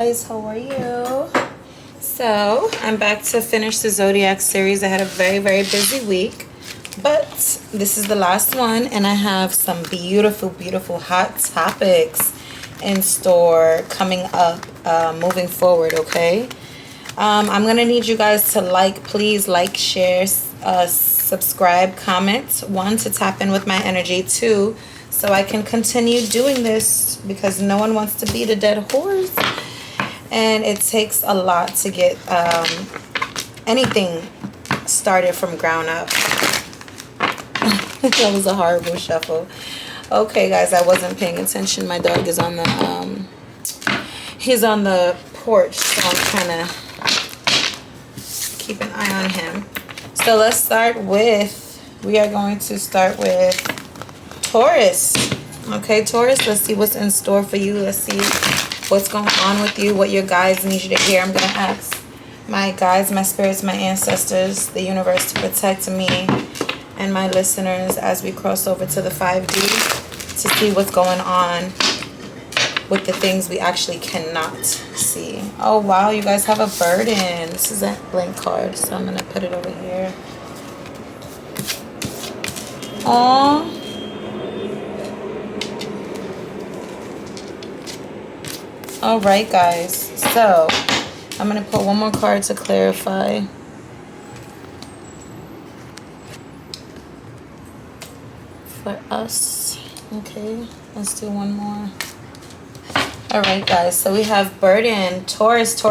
Guys, how are you? So I'm back to finish the Zodiac series. I had a very busy week, but this is the last one, and I have some beautiful hot topics in store coming up moving forward. Okay, I'm gonna need you guys to please like, share, subscribe, comment. 1, to tap in with my energy. 2, so I can continue doing this because no one wants to beat a dead horse. And it takes a lot to get anything started from ground up. That was a horrible shuffle. Okay, guys, I wasn't paying attention. My dog is on the he's on the porch, so I'm trying to keep an eye on him. So we are going to start with Taurus. Okay, Taurus, let's see what's in store for you. Let's see what's going on with you, what your guides need you to hear. I'm going to ask my guides, my spirits, my ancestors, the universe to protect me and my listeners as we cross over to the 5D to see what's going on with the things we actually cannot see. Oh, wow, you guys have a burden. This is a blank card, so I'm going to put it over here. Aww. All right, guys, so I'm going to put one more card to clarify. For us. Okay, let's do one more. All right, guys, so we have burden, Taurus.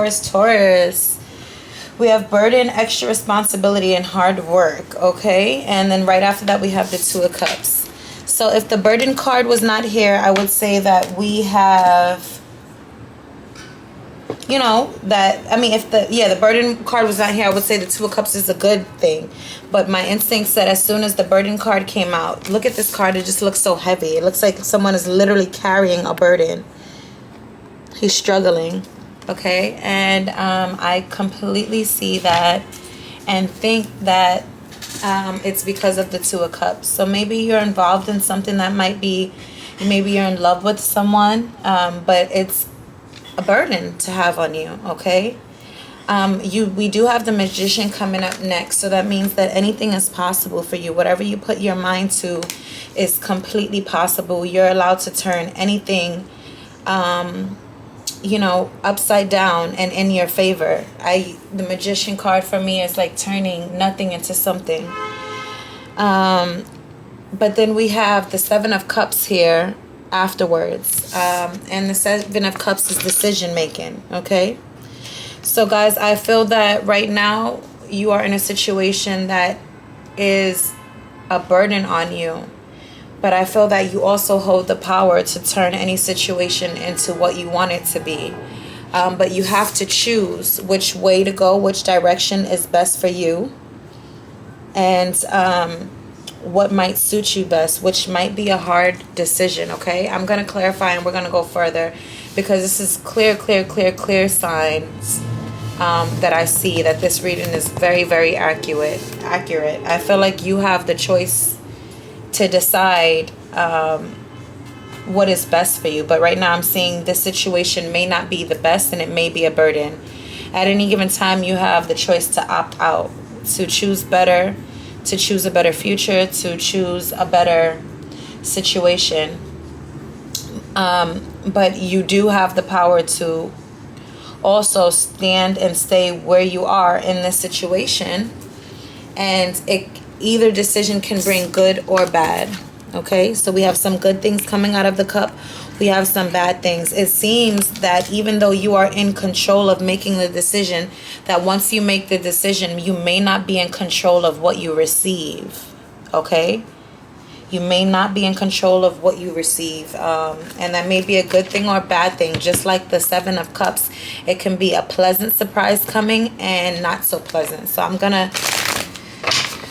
We have burden, extra responsibility, and hard work, okay? And then right after that, we have the 2 of Cups. So if the burden card was not here, I would say that we have... if the burden card was not here, I would say the 2 of Cups is a good thing. But my instinct said as soon as the burden card came out, look at this card, it just looks so heavy. It looks like someone is literally carrying a burden. He's struggling, okay? And I completely see that and think that it's because of the 2 of Cups. So maybe you're involved in something that maybe you're in love with someone, but it's a burden to have on you, okay? We do have the Magician coming up next, so that means that anything is possible for you. Whatever you put your mind to is completely possible. You're allowed to turn anything upside down and in your favor. The Magician card for me is like turning nothing into something. But then we have the 7 of Cups here afterwards, and the 7 of Cups is decision making, okay? So guys, I feel that right now you are in a situation that is a burden on you, but I feel that you also hold the power to turn any situation into what you want it to be. But you have to choose which way to go, which direction is best for you, and what might suit you best, which might be a hard decision, okay? I'm going to clarify and we're going to go further because this is clear signs that I see that this reading is very accurate. I feel like you have the choice to decide what is best for you, but right now I'm seeing this situation may not be the best and it may be a burden. At any given time, you have the choice to opt out, to choose better, to choose a better future, to choose a better situation. But you do have the power to also stand and stay where you are in this situation. And either decision can bring good or bad. Okay, so we have some good things coming out of the cup. We have some bad things. It seems that even though you are in control of making the decision, that once you make the decision, you may not be in control of what you receive. Okay? You may not be in control of what you receive. And that may be a good thing or a bad thing. Just like the 7 of Cups, it can be a pleasant surprise coming and not so pleasant. So I'm going to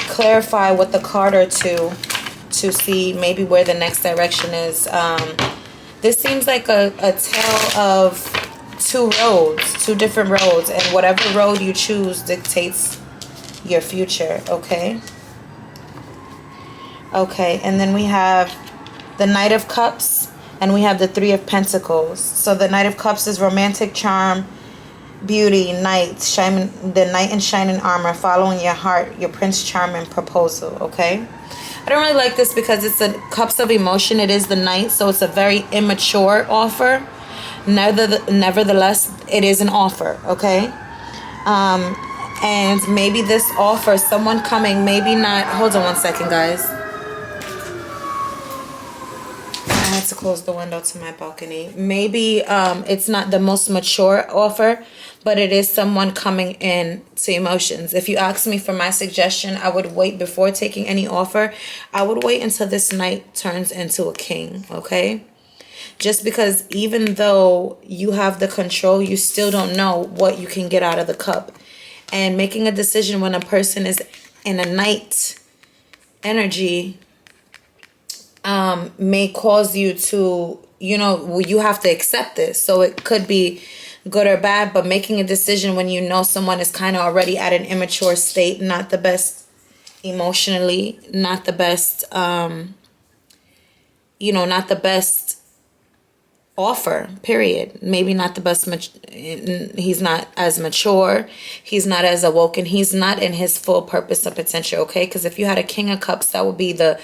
clarify with the card or two to see maybe where the next direction is. This seems like a tale of 2 roads, 2 different roads, and whatever road you choose dictates your future, okay? Okay, and then we have the Knight of Cups And we have the Three of Pentacles. So the Knight of Cups is romantic charm, beauty, knight, shining, the knight in shining armor, following your heart, your Prince Charming proposal, okay? I don't really like this because it's a cups of emotion. It is the knight, so it's a very immature offer. Nevertheless, it is an offer, okay? And maybe this offer, someone coming, maybe not. Hold on one second, guys. I had to close the window to my balcony. Maybe it's not the most mature offer, but it is someone coming in to emotions. If you ask me for my suggestion, I would wait before taking any offer. I would wait until this knight turns into a king, okay? Just because even though you have the control, you still don't know what you can get out of the cup. And making a decision when a person is in a knight energy may cause you to, you have to accept this. So it could be good or bad, but making a decision when you know someone is kind of already at an immature state, not the best emotionally, not the best, not the best offer, period. Maybe not the best, he's not as mature, he's not as awoken, he's not in his full purpose and potential, okay? Because if you had a King of Cups, that would be the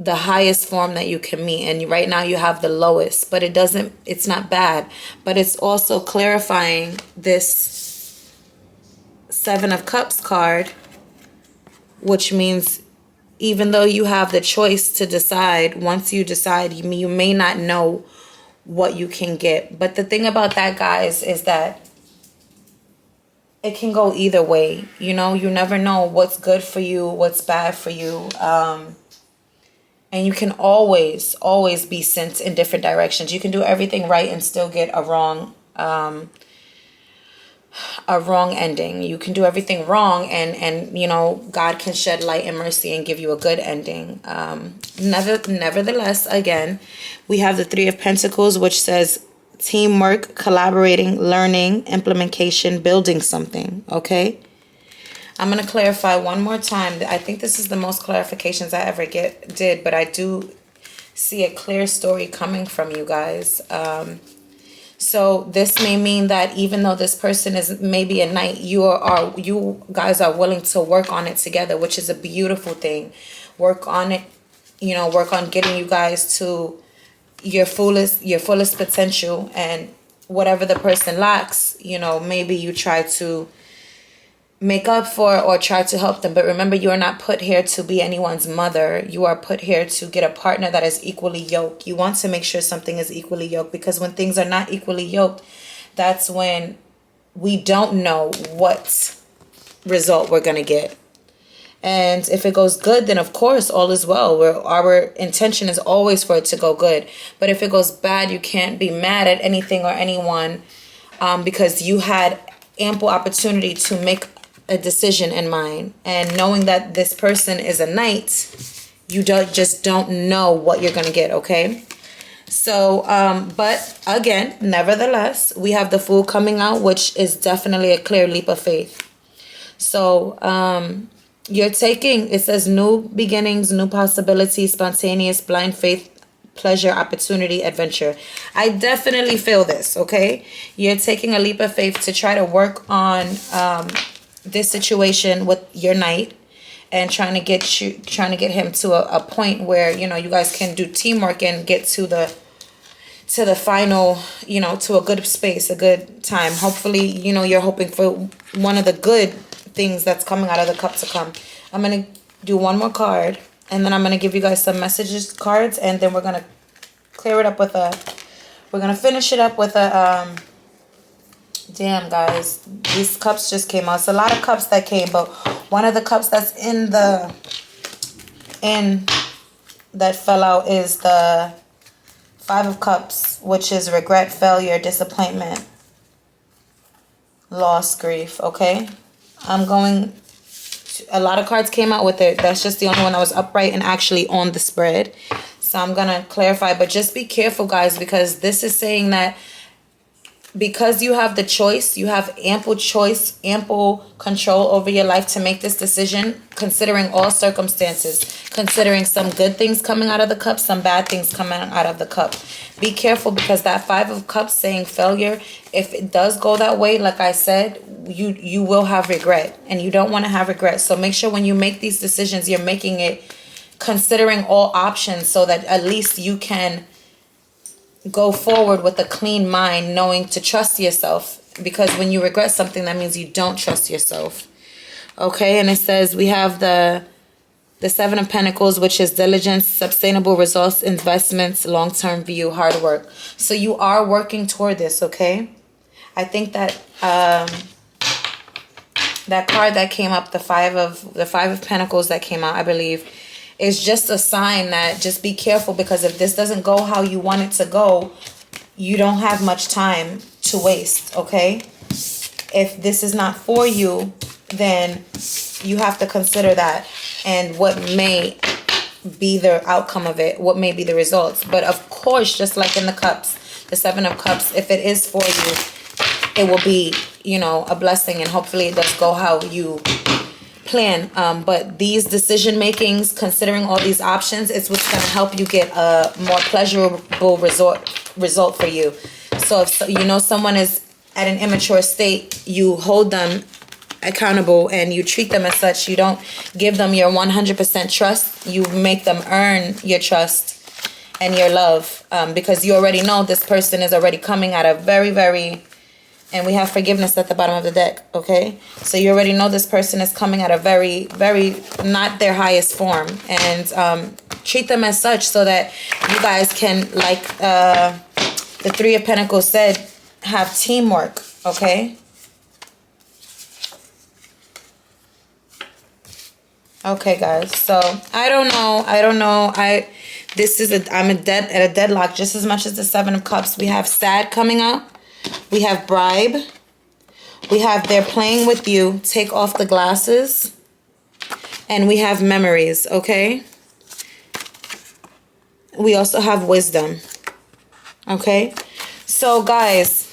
highest form that you can meet, and right now you have the lowest, but it's not bad, but it's also clarifying this Seven of Cups card, which means even though you have the choice to decide, once you decide, you may not know what you can get. But the thing about that, guys, is that it can go either way. You never know what's good for you, what's bad for you. And you can always be sent in different directions. You can do everything right and still get a wrong ending. You can do everything wrong and God can shed light and mercy and give you a good ending. Nevertheless, again, we have the Three of Pentacles, which says teamwork, collaborating, learning, implementation, building something, okay? I'm going to clarify one more time. I think this is the most clarifications I ever did, but I do see a clear story coming from you guys. So this may mean that even though this person is maybe a knight, you guys are willing to work on it together, which is a beautiful thing. Work on it, work on getting you guys to your fullest potential, and whatever the person lacks, maybe you try to make up for or try to help them. But remember, you are not put here to be anyone's mother. You are put here to get a partner that is equally yoked. You want to make sure something is equally yoked, because when things are not equally yoked, that's when we don't know what result we're going to get. And if it goes good, then of course all is well. Our intention is always for it to go good. But if it goes bad, you can't be mad at anything or anyone, because you had ample opportunity to make a decision in mind. And knowing that this person is a knight, you just don't know what you're going to get, okay? So, but again, nevertheless, we have the Fool coming out, which is definitely a clear leap of faith. So, you're taking, it says new beginnings, new possibilities, spontaneous, blind faith, pleasure, opportunity, adventure. I definitely feel this, okay? You're taking a leap of faith to try to work on this situation with your knight, and trying to get him to a point where, you guys can do teamwork and get to the final, to a good space, a good time. Hopefully, you're hoping for one of the good things that's coming out of the cup to come. I'm going to do one more card, and then I'm going to give you guys some messages cards, and then we're going to clear it up with we're going to finish it up with a, damn guys, these cups just came out. It's a lot of cups that came, but one of the cups that's that fell out is the Five of Cups, which is regret, failure, disappointment, loss, grief, okay? A lot of cards came out with it. That's just the only one that was upright and actually on the spread. So I'm going to clarify, but just be careful, guys, because this is saying that because you have the choice, you have ample choice, ample control over your life to make this decision, considering all circumstances, considering some good things coming out of the cup, some bad things coming out of the cup. Be careful, because that 5 of Cups saying failure, if it does go that way, like I said, you will have regret, and you don't want to have regret. So make sure when you make these decisions, you're making it considering all options, so that at least you can go forward with a clean mind, knowing to trust yourself, because when you regret something, that means you don't trust yourself. Okay, and it says we have the 7 of Pentacles, which is diligence, sustainable results, investments, long-term view, hard work. So you are working toward this, okay? I think that that card that came up, the 5 of Pentacles that came out, I believe, is just a sign that just be careful, because if this doesn't go how you want it to go, you don't have much time to waste, okay? If this is not for you, then you have to consider that and what may be the outcome of it, what may be the results. But of course, just like in the cups, the 7 of Cups, if it is for you, it will be, you know, a blessing, and hopefully it does go how you plan. But these decision makings, considering all these options, is what's going to help you get a more pleasurable result for you. So if you know someone is at an immature state, you hold them accountable and you treat them as such. You don't give them your 100% trust. You make them earn your trust and your love, because you already know this person is already coming at a very, and we have forgiveness at the bottom of the deck, okay? So you already know this person is coming at a very not their highest form. And treat them as such, so that you guys can, like the 3 of Pentacles said, have teamwork, okay? Okay, guys. So I don't know. I'm at a deadlock just as much as the 7 of Cups. We have sad coming out. We have bribe. We have they're playing with you. Take off the glasses. And we have memories, okay? We also have wisdom. Okay? So, guys,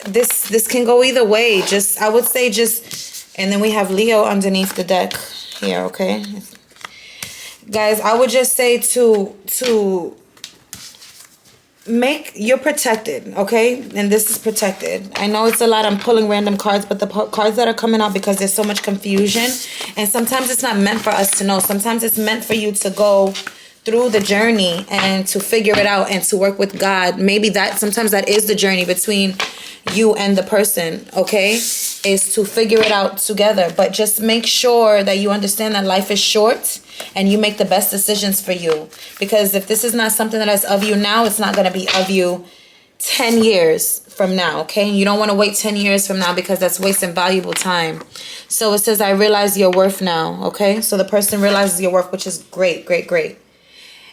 this can go either way. I would say and then we have Leo underneath the deck here, okay? Guys, I would just say to you're protected, okay? And this is protected. I know it's a lot. I'm pulling random cards, but the cards that are coming out, because there's so much confusion, and sometimes it's not meant for us to know. Sometimes it's meant for you to go through the journey and to figure it out and to work with God. Maybe sometimes that is the journey between you and the person, okay? Is to figure it out together. But just make sure that you understand that life is short and you make the best decisions for you. Because if this is not something that is of you now, it's not going to be of you 10 years from now, okay? You don't want to wait 10 years from now, because that's wasting valuable time. So it says, I realize your worth now, okay? So the person realizes your worth, which is great.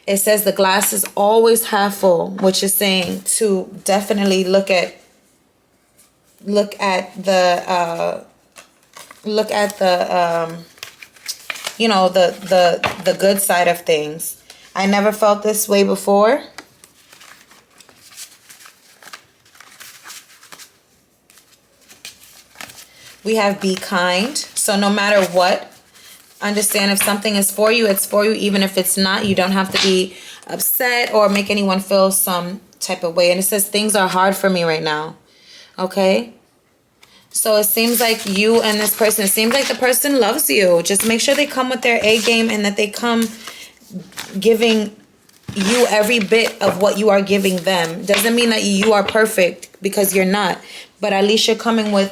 It says the glass is always half full, which is saying to definitely look at the you know, the good side of things. I never felt this way before. We have be kind. So no matter what, understand if something is for you, it's for you. Even if it's not, you don't have to be upset or make anyone feel some type of way. And it says things are hard for me right now. Okay? So it seems like you and this person, it seems like the person loves you. Just make sure they come with their A game, and that they come giving you every bit of what you are giving them. Doesn't mean that you are perfect, because you're not. But at least you're coming with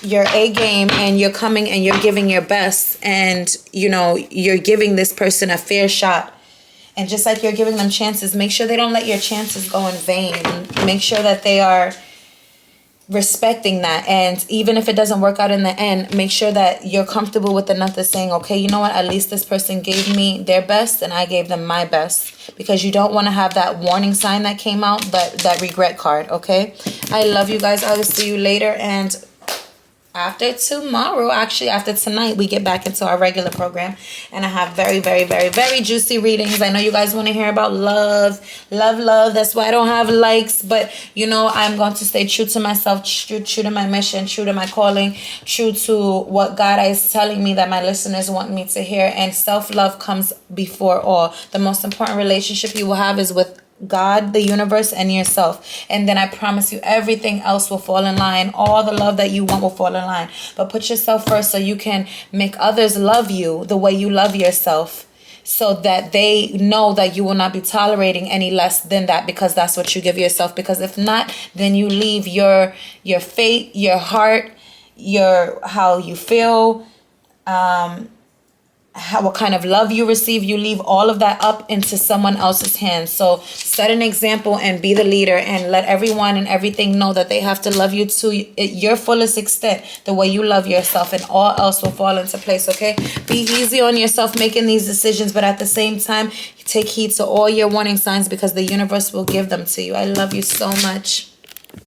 your A game, and you're coming and you're giving your best, and you know, you're giving this person a fair shot. And just like you're giving them chances, make sure they don't let your chances go in vain. Make sure that they are respecting that. And even if it doesn't work out in the end, make sure that you're comfortable with enough to saying, okay, you know what, at least this person gave me their best and I gave them my best. Because you don't want to have that warning sign that came out, that regret card. Okay, I love you guys. I will see you later, and after tomorrow, actually after tonight, we get back into our regular program, and I have very, very, very, very juicy readings. I know you guys want to hear about love. That's why I don't have likes, but you know, I'm going to stay true to myself, true to my mission, true to my calling, true to what God is telling me that my listeners want me to hear. And self-love comes before all. The most important relationship you will have is with God, the universe, and yourself. And then I promise you, everything else will fall in line. All the love that you want will fall in line. But put yourself first so you can make others love you the way you love yourself, so that they know that you will not be tolerating any less than that, because that's what you give yourself. Because if not, then you leave your fate, your heart, your how you feel, what kind of love you receive, you leave all of that up into someone else's hands. So set an example and be the leader, and let everyone and everything know that they have to love you to your fullest extent, the way you love yourself, and all else will fall into place. Okay, be easy on yourself making these decisions, but at the same time, take heed to all your warning signs, because the universe will give them to you. I love you so much.